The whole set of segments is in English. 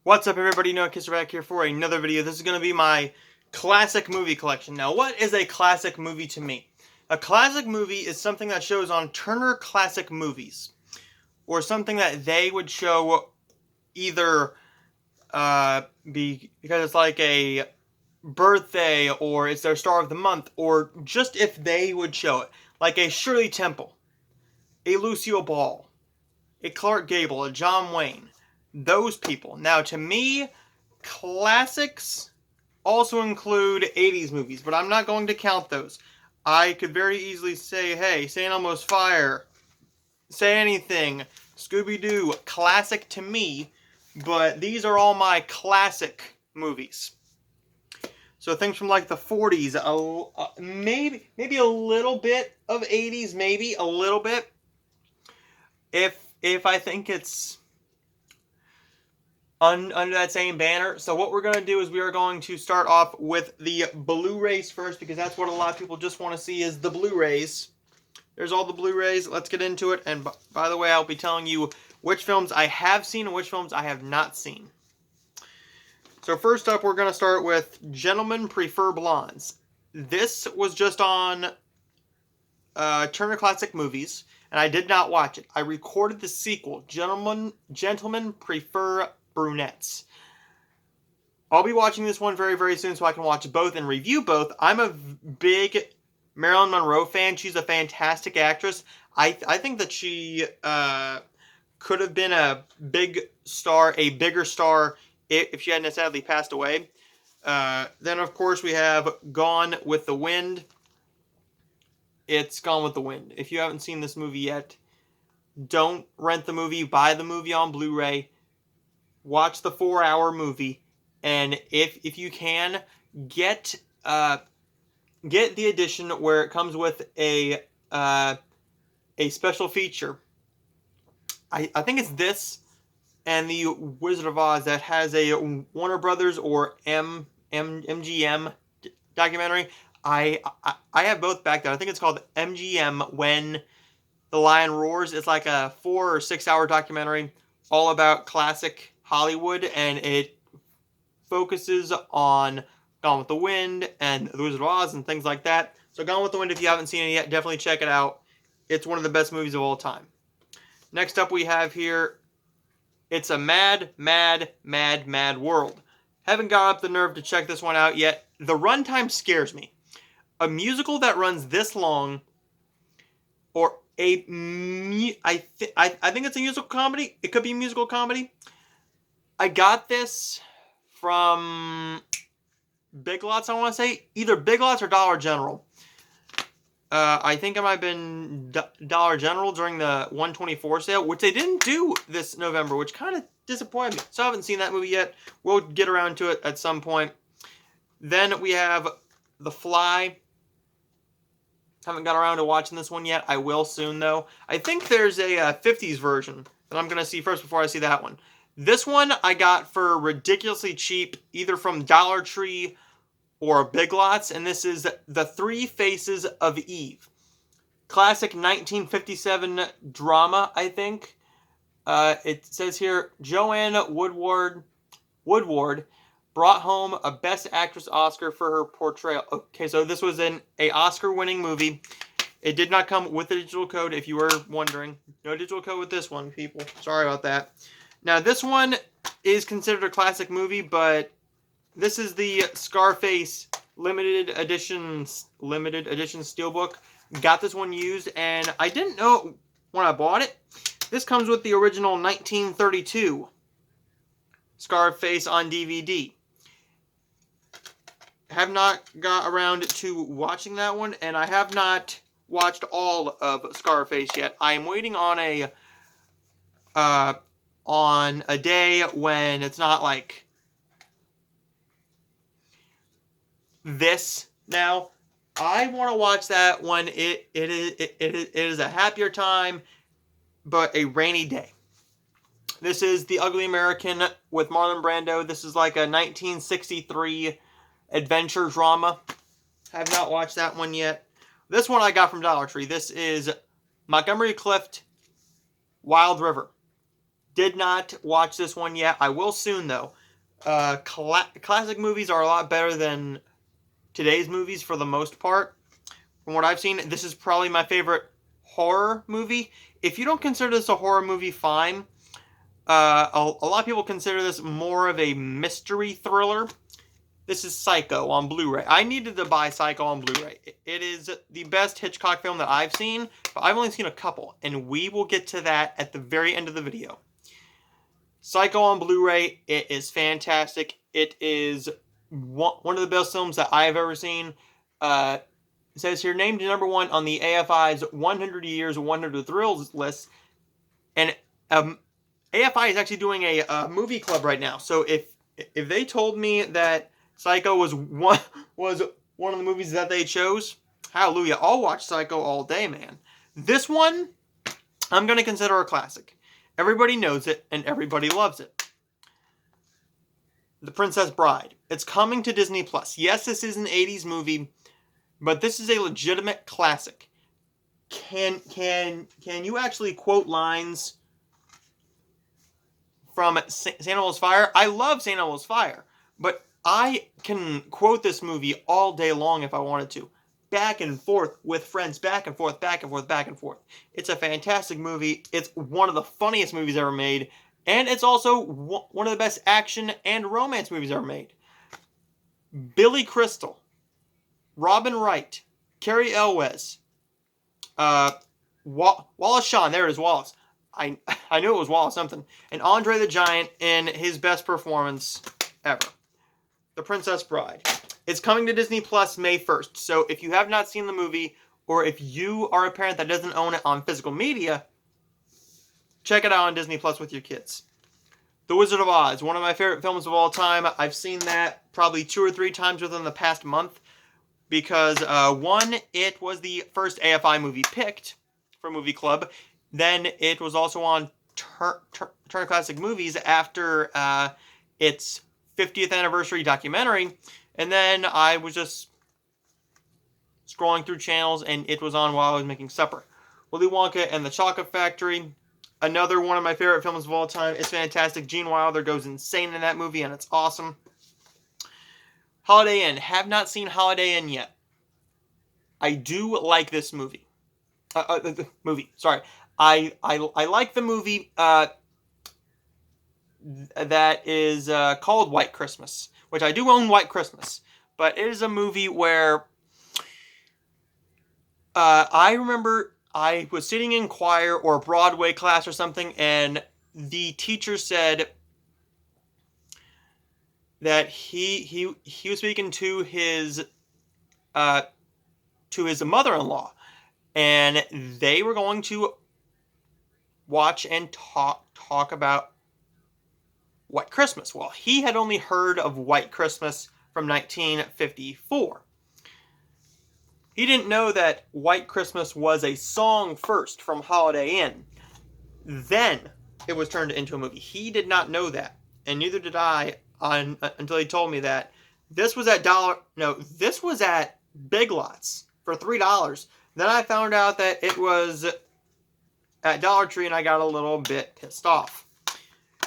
What's up, everybody? Noah Kisser back here for another video. This is going to be my classic movie collection. Now, what is a classic movie to me? A classic movie is something that shows on Turner Classic Movies, or something that they would show either because it's like a birthday, or it's their star of the month, or just if they would show it. Like a Shirley Temple, a Lucille Ball, a Clark Gable, a John Wayne. Those people. Now, to me, classics also include 80s movies, but I'm not going to count those. I could very easily say, hey, St. Elmo's Fire, Say Anything, Scooby-Doo, classic to me, but these are all my classic movies. So things from like the 40s, maybe a little bit of 80s, maybe a little bit. If I think it's under that same banner. So what we're going to do is we are going to start off with the Blu-rays first, because that's what a lot of people just want to see is the Blu-rays. There's all the Blu-rays. Let's get into it. And by the way, I'll be telling you which films I have seen and which films I have not seen. So first up, we're going to start with Gentlemen Prefer Blondes. This was just on Turner Classic Movies, and I did not watch it. I recorded the sequel, Gentlemen Prefer Brunettes. I'll be watching this one very, very soon so I can watch both and review both. I'm a big Marilyn Monroe fan. She's a fantastic actress. I think that she could have been a bigger star if she hadn't sadly passed away. Then, of course, we have Gone with the Wind. It's Gone with the Wind. If you haven't seen this movie yet, don't rent the movie. Buy the movie on Blu-ray. Watch the 4-hour movie, and if you can, get the edition where it comes with a special feature. I think it's this and the Wizard of Oz that has a Warner Brothers or MGM documentary. I have both back there. I think it's called MGM When the Lion Roars. It's like a 4 or 6 hour documentary all about classic Hollywood, and it focuses on Gone with the Wind and The Wizard of Oz and things like that. So Gone with the Wind, if you haven't seen it yet, definitely check it out. It's one of the best movies of all time. Next up we have here, It's a Mad, Mad, Mad, Mad World. Haven't got up the nerve to check this one out yet. The runtime scares me. A musical that runs this long, or I think it's a musical comedy. It could be a musical comedy. I got this from Big Lots, I want to say. Either Big Lots or Dollar General. I think it might have been Dollar General during the 124 sale, which they didn't do this November, which kind of disappointed me. So I haven't seen that movie yet. We'll get around to it at some point. Then we have The Fly. Haven't got around to watching this one yet. I will soon, though. I think there's a 50s version that I'm going to see first before I see that one. This one I got for ridiculously cheap, either from Dollar Tree or Big Lots, and this is The Three Faces of Eve. Classic 1957 drama, I think. It says here, Joanne Woodward brought home a Best Actress Oscar for her portrayal. Okay, so this was an Oscar-winning movie. It did not come with a digital code, if you were wondering. No digital code with this one, people. Sorry about that. Now, this one is considered a classic movie, but this is the Scarface limited edition steelbook. Got this one used, and I didn't know when I bought it. This comes with the original 1932 Scarface on DVD. Have not got around to watching that one, and I have not watched all of Scarface yet. I am waiting on a day when it's not like this now. I want to watch that when it is a happier time, but a rainy day. This is The Ugly American with Marlon Brando. This is like a 1963 adventure drama. Have not watched that one yet. This one I got from Dollar Tree. This is Montgomery Clift, Wild River. Did not watch this one yet. I will soon, though. Classic movies are a lot better than today's movies for the most part. From what I've seen, this is probably my favorite horror movie. If you don't consider this a horror movie, fine. A lot of people consider this more of a mystery thriller. This is Psycho on Blu-ray. I needed to buy Psycho on Blu-ray. It is the best Hitchcock film that I've seen, but I've only seen a couple, and we will get to that at the very end of the video. Psycho on Blu-ray, it is fantastic. It is one of the best films that I've ever seen. It says here, named #1 on the AFI's 100 Years, 100 Thrills list. And AFI is actually doing a movie club right now. So if they told me that Psycho was one of the movies that they chose, hallelujah, I'll watch Psycho all day, man. This one, I'm going to consider a classic. Everybody knows it, and everybody loves it. The Princess Bride. It's coming to Disney+. Yes, this is an 80s movie, but this is a legitimate classic. Can you actually quote lines from St. Elmo's Fire? I love St. Elmo's Fire, but I can quote this movie all day long if I wanted to. Back and forth with friends, back and forth, back and forth, back and forth. It's a fantastic movie. It's one of the funniest movies ever made, and it's also one of the best action and romance movies ever made. Billy Crystal, Robin Wright, Cary Elwes, Wallace Shawn, there it is, Wallace. I knew it was Wallace something. And Andre the Giant in his best performance ever. The Princess Bride. It's coming to Disney Plus May 1st. So if you have not seen the movie, or if you are a parent that doesn't own it on physical media, check it out on Disney Plus with your kids. The Wizard of Oz, one of my favorite films of all time. I've seen that probably 2 or 3 times within the past month. Because, one, it was the first AFI movie picked for Movie Club. Then it was also on Turner Classic Movies after its 50th anniversary documentary. And then I was just scrolling through channels, and it was on while I was making supper. Willy Wonka and the Chocolate Factory. Another one of my favorite films of all time. It's fantastic. Gene Wilder goes insane in that movie, and it's awesome. Holiday Inn. Have not seen Holiday Inn yet. I do like this movie. Sorry. I like the movie that is called White Christmas, which I do own White Christmas. But it is a movie where I remember I was sitting in choir or Broadway class or something, and the teacher said that he was speaking to his mother-in-law, and they were going to watch and talk about White Christmas. Well, he had only heard of White Christmas from 1954. He didn't know that White Christmas was a song first from Holiday Inn. Then it was turned into a movie. He did not know that, and neither did I until he told me that. This was at Big Lots for $3. Then I found out that it was at Dollar Tree, and I got a little bit pissed off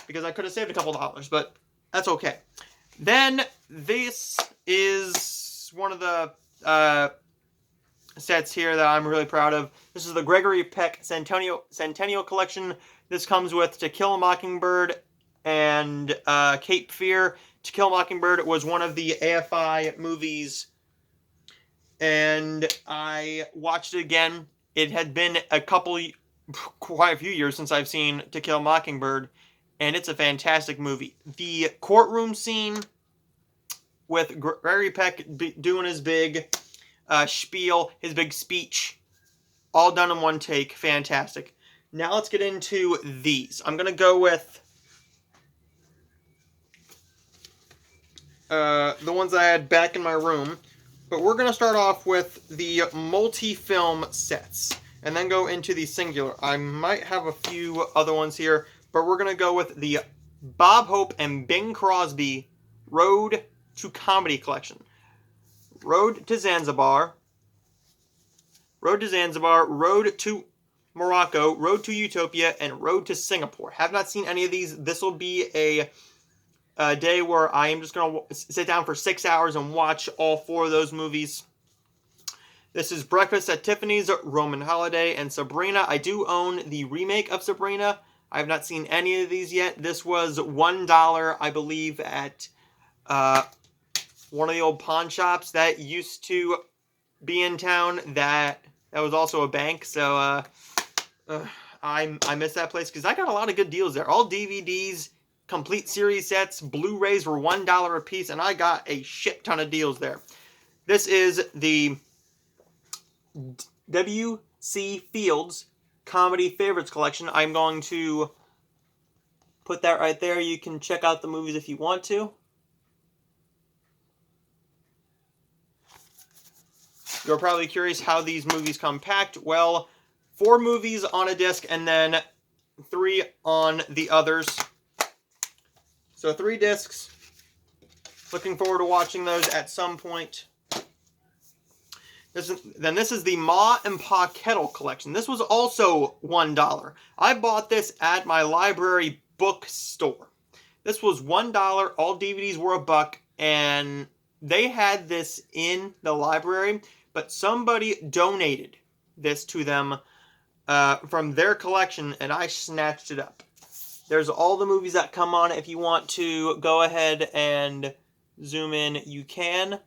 because I could have saved a couple dollars, but that's okay. Then this is one of the sets here that I'm really proud of. This is the Gregory Peck Centennial Collection. This comes with To Kill a Mockingbird and Cape Fear. To Kill a Mockingbird was one of the AFI movies, and I watched it again. It had been quite a few years since I've seen To Kill a Mockingbird, and it's a fantastic movie. The courtroom scene with Gregory Peck doing his big spiel, his big speech, all done in one take. Fantastic. Now let's get into these. I'm going to go with the ones I had back in my room. But we're going to start off with the MultiFilm Sets, and then go into the singular. I might have a few other ones here, but we're going to go with the Bob Hope and Bing Crosby Road to Comedy Collection. Road to Zanzibar, Road to Morocco, Road to Utopia, and Road to Singapore. Have not seen any of these. This will be a day where I am just going to sit down for 6 hours and watch all 4 of those movies. This is Breakfast at Tiffany's, Roman Holiday, and Sabrina. I do own the remake of Sabrina. I have not seen any of these yet. This was $1, I believe, at one of the old pawn shops that used to be in town. That was also a bank. So I miss that place because I got a lot of good deals there. All DVDs, complete series sets, Blu-rays were $1 a piece, and I got a shit ton of deals there. This is the W.C. Fields Comedy Favorites Collection. I'm going to put that right there. You can check out the movies if you want to. You're probably curious how these movies come packed. Well, 4 movies on a disc and then 3 on the others. So 3 discs. Looking forward to watching those at some point. This is the Ma and Pa Kettle collection. This was also $1. I bought this at my library bookstore. This was $1. All DVDs were $1, and they had this in the library, but somebody donated this to them from their collection, and I snatched it up. There's all the movies that come on. If you want to go ahead and zoom in, you can.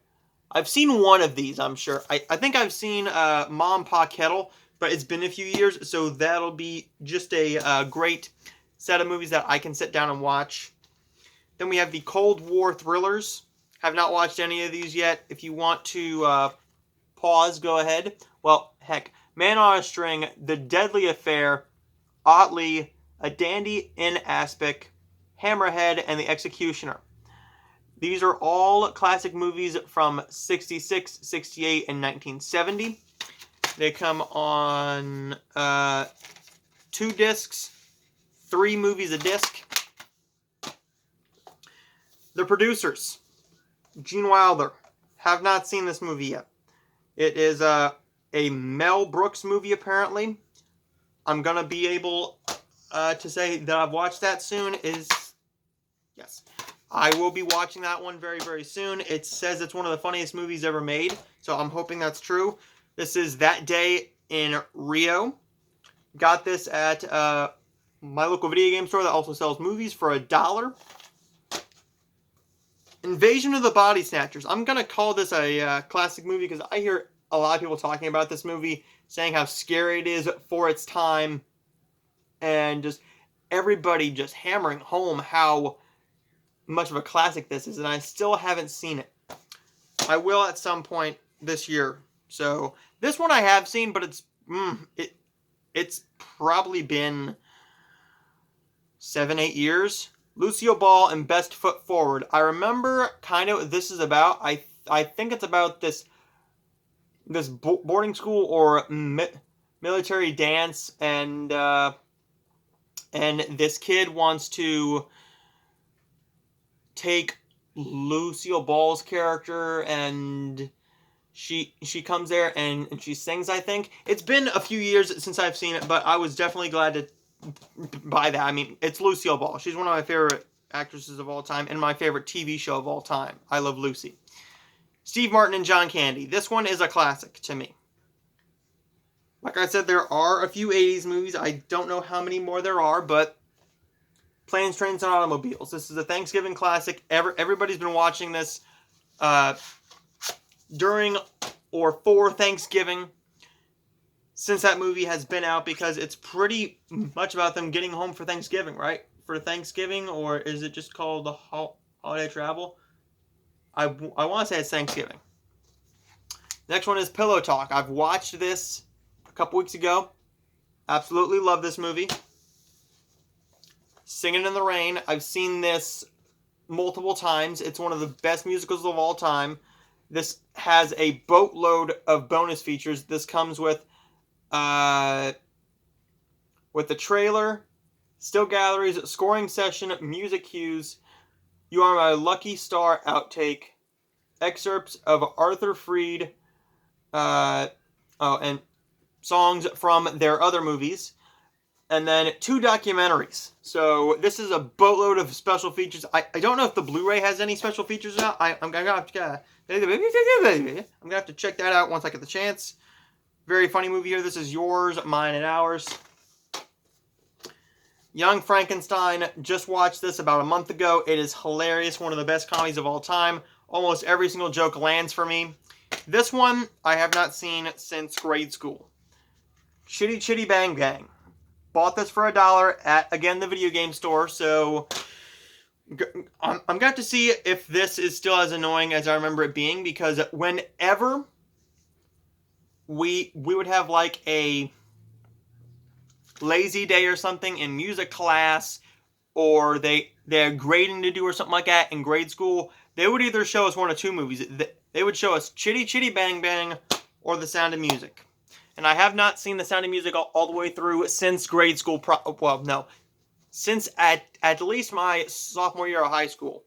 I've seen one of these, I'm sure. I think I've seen Ma and Pa Kettle, but it's been a few years, so that'll be just a great set of movies that I can sit down and watch. Then we have the Cold War thrillers. Have not watched any of these yet. If you want to pause, go ahead. Well, heck, Man on a String, The Deadly Affair, Otley, A Dandy in Aspic, Hammerhead, and The Executioner. These are all classic movies from 66, 68, and 1970. They come on 2 discs, 3 movies a disc. The Producers, Gene Wilder. Have not seen this movie yet. It is a Mel Brooks movie, apparently. I'm going to be able to say that I've watched that soon. Yes. I will be watching that one very, very soon. It says it's one of the funniest movies ever made, so I'm hoping that's true. This is That Day in Rio. Got this at my local video game store that also sells movies for $1. Invasion of the Body Snatchers. I'm going to call this a classic movie because I hear a lot of people talking about this movie, saying how scary it is for its time, and just everybody just hammering home how much of a classic this is, and I still haven't seen it. I will at some point this year. So this one I have seen, but it's probably been 7-8 years. Lucille Ball and Best Foot Forward. I remember kind of what this is about. I think it's about this boarding school or military dance, and this kid wants to take Lucille Ball's character, and she comes there and she sings, I think. It's been a few years since I've seen it, but I was definitely glad to buy that. I mean, it's Lucille Ball. She's one of my favorite actresses of all time and my favorite TV show of all time. I Love Lucy. Steve Martin and John Candy. This one is a classic to me. Like I said, there are a few 80s movies. I don't know how many more there are, but Planes, Trains, and Automobiles. This is a Thanksgiving classic. Everybody's been watching this during or for Thanksgiving since that movie has been out, because it's pretty much about them getting home for Thanksgiving, right? For Thanksgiving, or is it just called the Holiday Travel? I want to say it's Thanksgiving. Next one is Pillow Talk. I've watched this a couple weeks ago. Absolutely love this movie. Singing in the Rain. I've seen this multiple times. It's one of the best musicals of all time. This has a boatload of bonus features. This comes with the trailer, still galleries, scoring session, music cues, You Are My Lucky Star outtake, excerpts of Arthur Freed, and songs from their other movies, and then 2 documentaries. So this is a boatload of special features. I don't know if the Blu-ray has any special features now. I'm gonna have to check that out once I get the chance. Very funny movie here. This is Yours, Mine, and Ours. Young Frankenstein. Just watched this about a month ago. It is hilarious. One of the best comedies of all time. Almost every single joke lands for me. This one I have not seen since grade school. Chitty Chitty Bang Bang. Bought this for $1 at, again, the video game store, so I'm going to have to see if this is still as annoying as I remember it being, because whenever we would have like a lazy day or something in music class, or they had grading to do or something like that in grade school, they would either show us one of 2 movies. They would show us Chitty Chitty Bang Bang or The Sound of Music. And I have not seen The Sound of Music all the way through since grade school. Since at least my sophomore year of high school.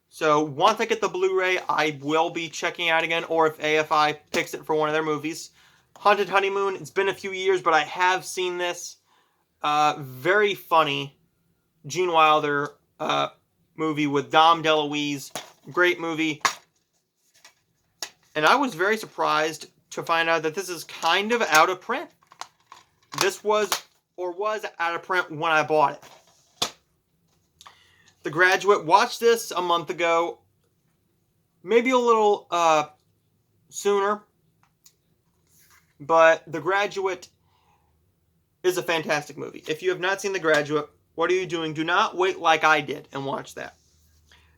So once I get the Blu-ray, I will be checking out again, or if AFI picks it for one of their movies. Haunted Honeymoon, it's been a few years, but I have seen this. Very funny Gene Wilder movie with Dom DeLuise. Great movie. And I was very surprised to find out that this is kind of out of print. This was out of print when I bought it. The Graduate, watched this a month ago. Maybe a little sooner. But The Graduate is a fantastic movie. If you have not seen The Graduate, what are you doing? Do not wait like I did and watch that.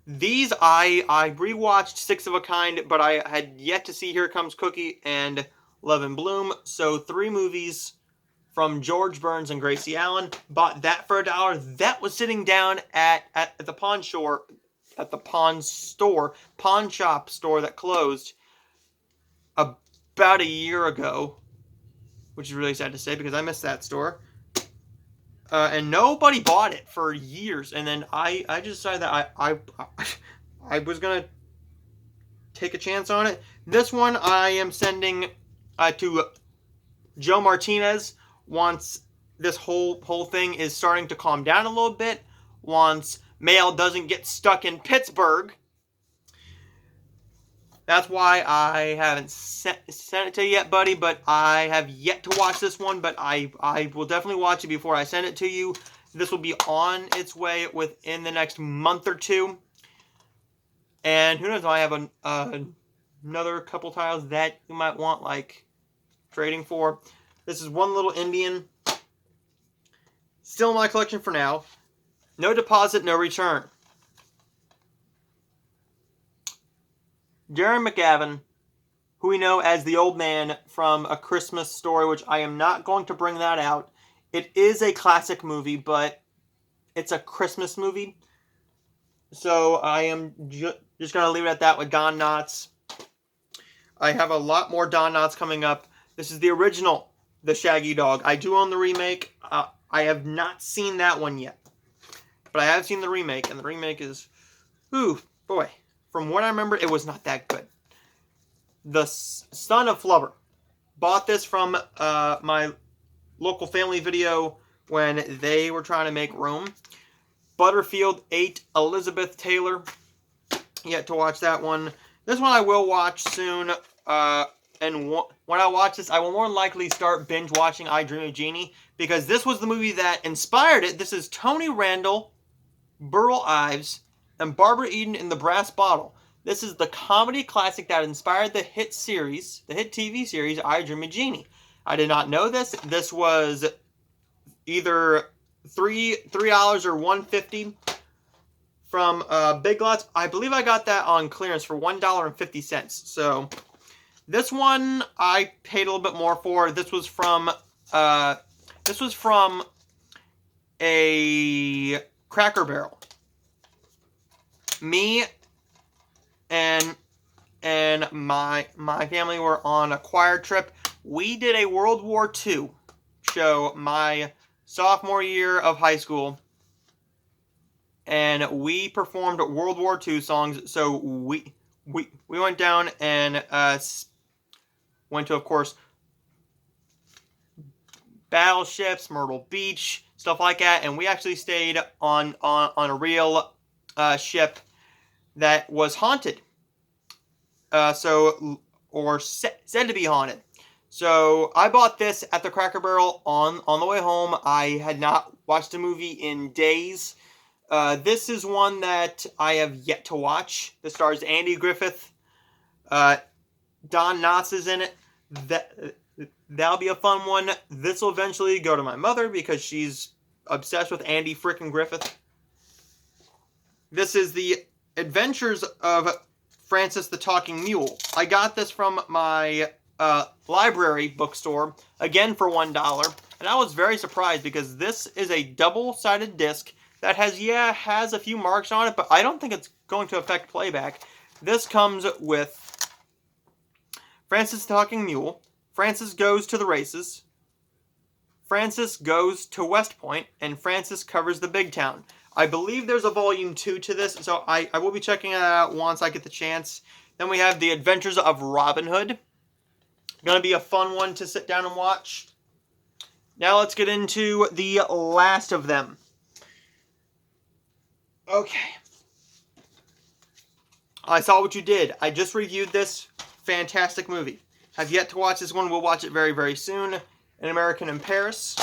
These, I rewatched Six of a Kind, but I had yet to see Here Comes Cookie and Love and Bloom. So 3 movies from George Burns and Gracie Allen. Bought that for $1. That was sitting down at the pawn shop store that closed about a year ago, which is really sad to say because I missed that store. And nobody bought it for years. And then I just decided that I was going to take a chance on it. This one I am sending to Joe Martinez once this whole thing is starting to calm down a little bit. Once mail doesn't get stuck in Pittsburgh. That's why I haven't sent it to you yet, buddy, but I have yet to watch this one, but I will definitely watch it before I send it to you. This will be on its way within the next month or 2. And who knows, I have another couple titles that you might want, like, trading for. This is One Little Indian. Still in my collection for now. No Deposit, No Return. Darren McGavin, who we know as the old man from A Christmas Story, which I am not going to bring that out. It is a classic movie, but it's a Christmas movie. So I am just going to leave it at that with Don Knotts. I have a lot more Don Knotts coming up. This is the original, The Shaggy Dog. I do own the remake. I have not seen that one yet. But I have seen the remake, and the remake is, ooh, boy. From what I remember, it was not that good. The Son of Flubber. Bought this from my local family video when they were trying to make room. Butterfield 8, Elizabeth Taylor. Yet to watch that one. This one I will watch soon. And when I watch this, I will more than likely start binge watching I Dream of Jeannie. Because this was the movie that inspired it. This is Tony Randall, Burl Ives, and Barbara Eden in The Brass Bottle. This is the comedy classic that inspired the hit series, the hit TV series, I Dream of Jeannie. I did not know this. This was either $3 or $1.50 from Big Lots. I believe I got that on clearance for $1.50. So this one I paid a little bit more for. This was from a Cracker Barrel. Me and my family were on a choir trip. We did a World War II show my sophomore year of high school, and we performed World War II songs. So we went down and went to, of course, battleships, Myrtle Beach, stuff like that. And we actually stayed on a real ship that was haunted. Or said to be haunted. So I bought this at the Cracker Barrel on the way home. I had not watched a movie in days. This is one that I have yet to watch. This stars Andy Griffith. Don Knotts is in it. That'll be a fun one. This will eventually go to my mother because she's obsessed with Andy frickin' Griffith. This is the Adventures of Francis the Talking Mule. I got this from my library bookstore, again for $1. And I was very surprised because this is a double-sided disc that has a few marks on it, but I don't think it's going to affect playback. This comes with Francis the Talking Mule, Francis Goes to the Races, Francis Goes to West Point, and Francis Covers the Big Town. I believe there's a volume 2 to this, so I will be checking it out once I get the chance. Then we have The Adventures of Robin Hood. Going to be a fun one to sit down and watch. Now let's get into the last of them. Okay. I Saw What You Did. I just reviewed this fantastic movie. Have yet to watch this one. We'll watch it very, very soon. An American in Paris.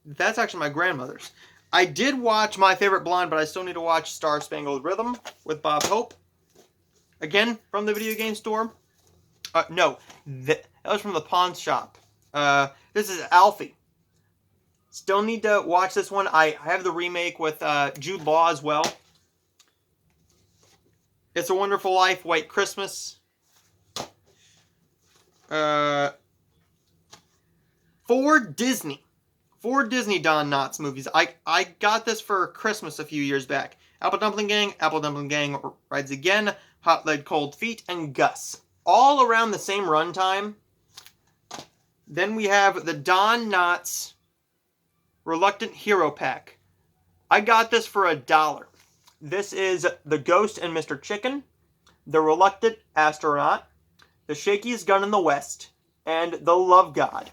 That's actually my grandmother's. I did watch My Favorite Blonde, but I still need to watch Star Spangled Rhythm with Bob Hope. Again, from the video game store. No, that was from the pawn shop. This is Alfie. Still need to watch this one. I have the remake with Jude Law as well. It's a Wonderful Life, White Christmas. For Disney Don Knotts movies. I got this for Christmas a few years back. Apple Dumpling Gang Rides Again, Hot Lead Cold Feet, and Gus. All around the same runtime. Then we have the Don Knotts Reluctant Hero Pack. I got this for $1. This is The Ghost and Mr. Chicken, The Reluctant Astronaut, The Shakiest Gun in the West, and The Love God.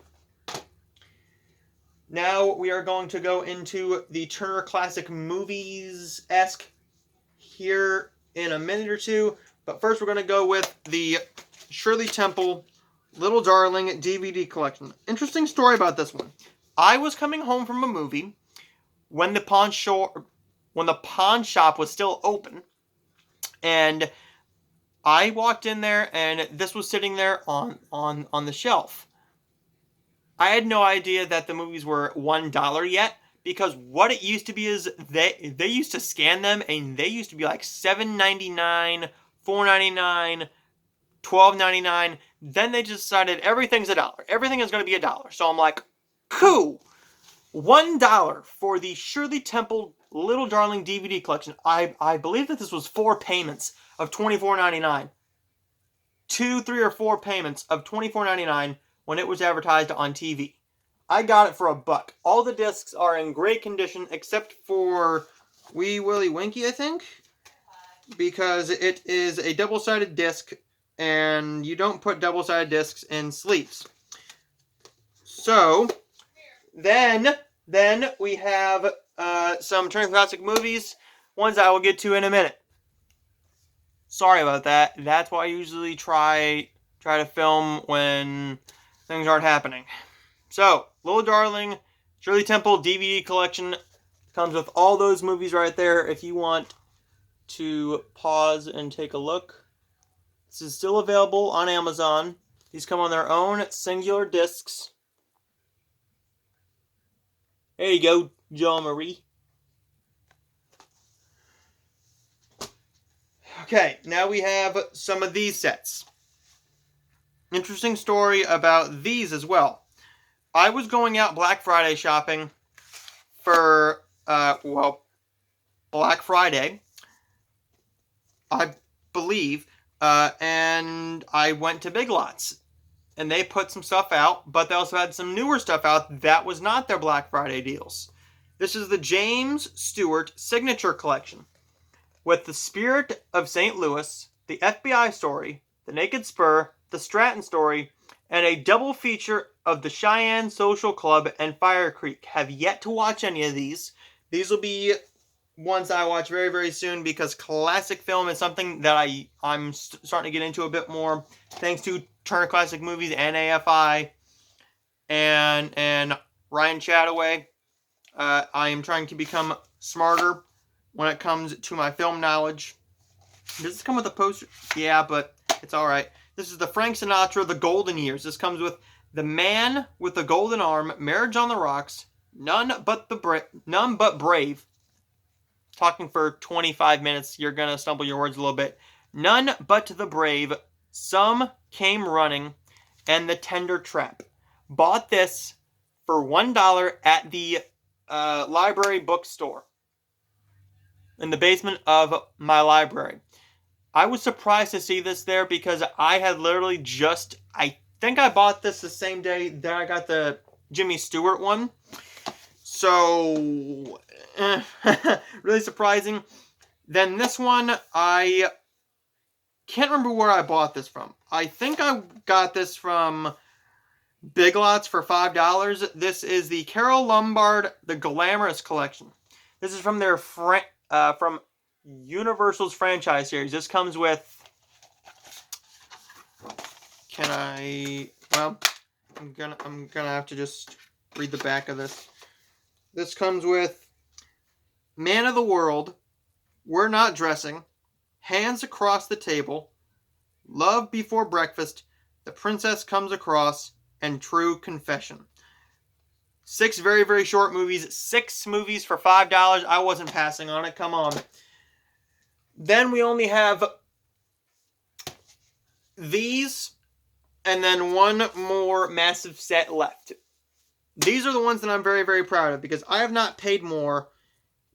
Now we are going to go into the Turner Classic Movies-esque here in a minute or two. But first we're going to go with the Shirley Temple Little Darling DVD collection. Interesting story about this one. I was coming home from a movie when the pawn shop was still open. And I walked in there and this was sitting there on the shelf. I had no idea that the movies were $1 yet, because what it used to be is they used to scan them and they used to be like $7.99, $4.99, $12.99. Then they just decided everything's $1. Everything is going to be $1. So I'm like, cool. $1 for the Shirley Temple Little Darling DVD collection. I believe that this was 4 payments of $24.99. 2, 3, or 4 payments of $24.99 when it was advertised on TV. I got it for $1. All the discs are in great condition except for Wee Willie Winky, I think, because it is a double-sided disc and you don't put double-sided discs in sleeves. So then we have some Turner Classic Movies, ones I will get to in a minute. Sorry about that. That's why I usually try to film when things aren't happening. So, Little Darling, Shirley Temple DVD collection comes with all those movies right there if you want to pause and take a look. This is still available on Amazon. These come on their own singular discs. There you go, Jean Marie. Okay, now we have some of these sets. Interesting story about these as well. I was going out Black Friday shopping for, Black Friday, I believe, and I went to Big Lots. And they put some stuff out, but they also had some newer stuff out that was not their Black Friday deals. This is the James Stewart Signature Collection, with The Spirit of St. Louis, The FBI Story, The Naked Spur, The Stratton Story, and a double feature of the Cheyenne Social Club and Fire Creek. Have yet to watch any of these. These will be ones I watch very, very soon because classic film is something that I'm starting to get into a bit more thanks to Turner Classic Movies and AFI and Ryan Chataway. I am trying to become smarter when it comes to my film knowledge. Does this come with a poster? Yeah, but it's alright. This is the Frank Sinatra, The Golden Years. This comes with The Man with the Golden Arm, Marriage on the Rocks, None But Brave. Talking for 25 minutes, you're going to stumble your words a little bit. None But the Brave, Some Came Running, and The Tender Trap. Bought this for $1 at the library bookstore in the basement of my library. I was surprised to see this there because I had literally I think I bought this the same day that I got the Jimmy Stewart one. So, really surprising. Then this one, I can't remember where I bought this from. I think I got this from Big Lots for $5. This is the Carole Lombard, The Glamorous Collection. This is from their from Universal's franchise series. This comes with... Well, I'm gonna have to just read the back of this. This comes with Man of the World, We're Not Dressing, Hands Across the Table, Love Before Breakfast, The Princess Comes Across, and True Confession. 6 very, very short movies. 6 movies for $5. I wasn't passing on it. Come on. Then we only have these, and then one more massive set left. These are the ones that I'm very, very proud of because I have not paid more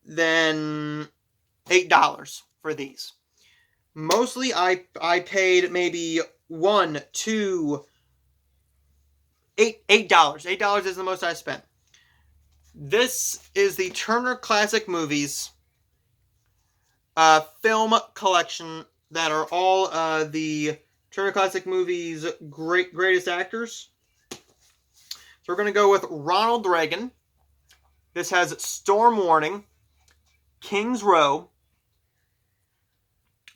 than $8 for these. Mostly I paid maybe $8. $8 is the most I spent. This is the Turner Classic Movies film collection that are all the Turner Classic Movies greatest actors. So we're going to go with Ronald Reagan. This has Storm Warning, King's Row,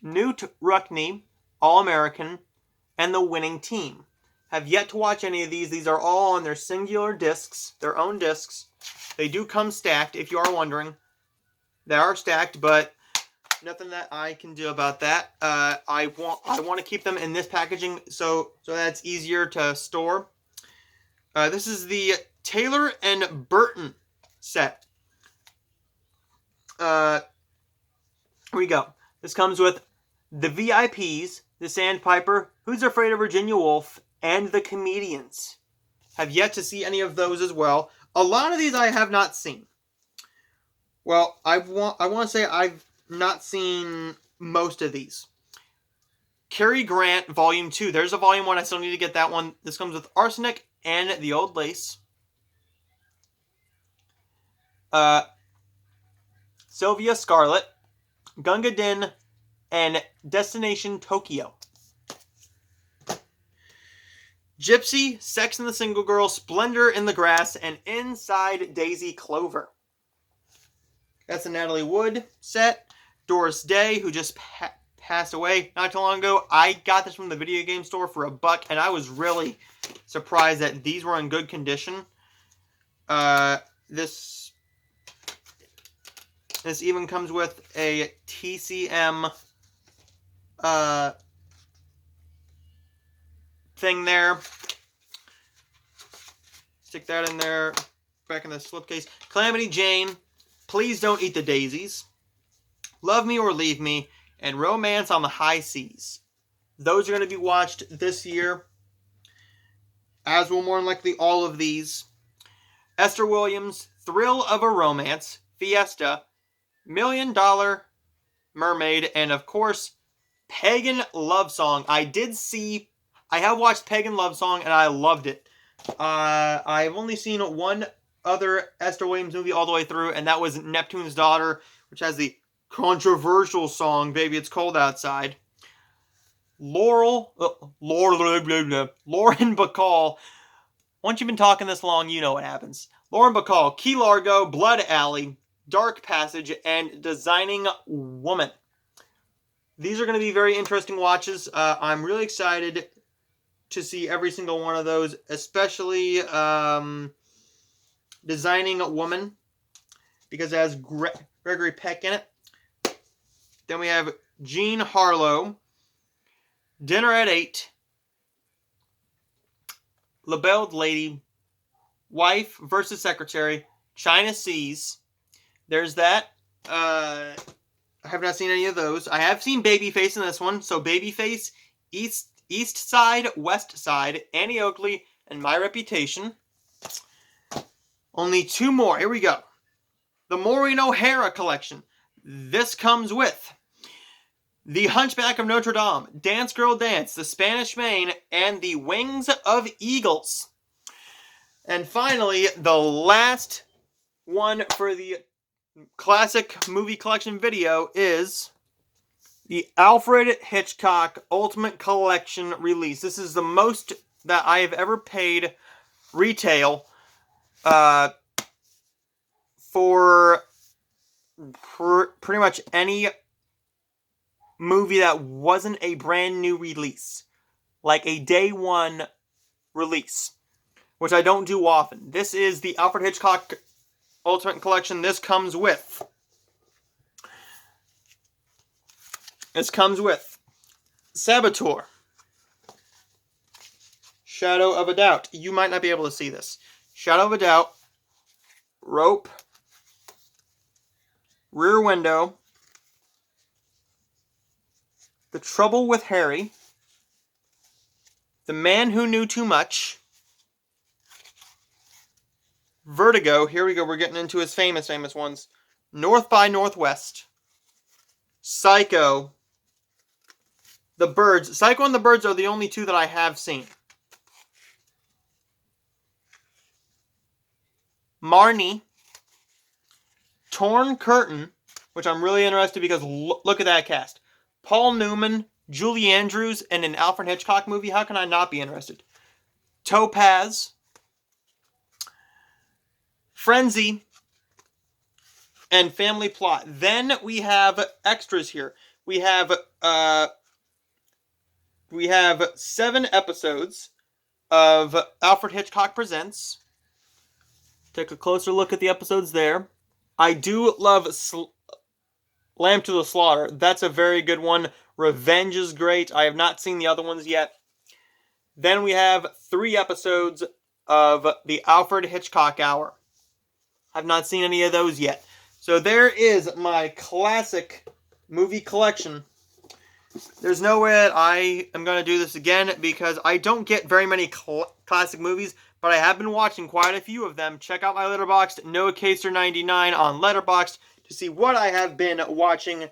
Newt Ruckney, All-American, and The Winning Team. Have yet to watch any of these. These are all on their singular discs, their own discs. They do come stacked, if you are wondering. They are stacked, but nothing that I can do about that. I want to keep them in this packaging so that's easier to store. This is the Taylor and Burton set. Here we go. This comes with The VIPs, The Sandpiper, Who's Afraid of Virginia Woolf, and The Comedians. Have yet to see any of those as well. A lot of these I have not seen. Well, I want to say I've not seen most of these. Cary Grant, Volume 2. There's a Volume 1. I still need to get that one. This comes with Arsenic and The Old Lace. Sylvia Scarlett, Gunga Din, and Destination Tokyo. Gypsy, Sex and the Single Girl, Splendor in the Grass, and Inside Daisy Clover. That's a Natalie Wood set. Doris Day, who just passed away not too long ago. I got this from the video game store for $1, and I was really surprised that these were in good condition. This even comes with a TCM thing there. Stick that in there, back in the slipcase. Calamity Jane, Please Don't Eat the Daisies, Love Me or Leave Me, and Romance on the High Seas. Those are going to be watched this year, as will more than likely all of these. Esther Williams, Thrill of a Romance, Fiesta, $1 Million Mermaid, and of course, Pagan Love Song. I have watched Pagan Love Song, and I loved it. I've only seen one other Esther Williams movie all the way through, and that was Neptune's Daughter, which has the controversial song, Baby It's Cold Outside. Lauren Bacall, Once you've been talking this long, you know what happens. Lauren Bacall, Key Largo, Blood Alley, Dark Passage, and Designing Woman. These are going to be very interesting watches. I'm really excited to see every single one of those, especially Designing Woman, because it has Gregory Peck in it. Then we have Jean Harlow, Dinner at 8, Labelled Lady, Wife versus Secretary, China Seas. There's that. I have not seen any of those. I have seen Babyface in this one. So Babyface, East Side, West Side, Annie Oakley, and My Reputation. Only 2 more. Here we go. The Maureen O'Hara collection. This comes with The Hunchback of Notre Dame, Dance Girl Dance, The Spanish Main, and The Wings of Eagles. And finally, the last one for the classic movie collection video is the Alfred Hitchcock Ultimate Collection release. This is the most that I have ever paid retail for pretty much any movie that wasn't a brand new release, like a day one release, which I don't do often. This is the Alfred Hitchcock Ultimate Collection. This comes with Saboteur, Shadow of a Doubt. You might not be able to see this. Shadow of a Doubt, Rope, Rear Window, The Trouble with Harry, The Man Who Knew Too Much, Vertigo. Here we go. We're getting into his famous ones. North by Northwest, Psycho, The Birds. Psycho and The Birds are the only 2 that I have seen. Marnie, Torn Curtain, which I'm really interested because look at that cast. Paul Newman, Julie Andrews, and an Alfred Hitchcock movie. How can I not be interested? Topaz, Frenzy, and Family Plot. Then we have extras here. We have 7 episodes of Alfred Hitchcock Presents. Take a closer look at the episodes there. I do love Lamb to the Slaughter. That's a very good one. Revenge is great. I have not seen the other ones yet. Then we have 3 episodes of the Alfred Hitchcock Hour. I've not seen any of those yet. So there is my classic movie collection. There's no way that I am going to do this again because I don't get very many classic movies, but I have been watching quite a few of them. Check out my Letterboxd, NoahCaser99 on Letterboxd to see what I have been watching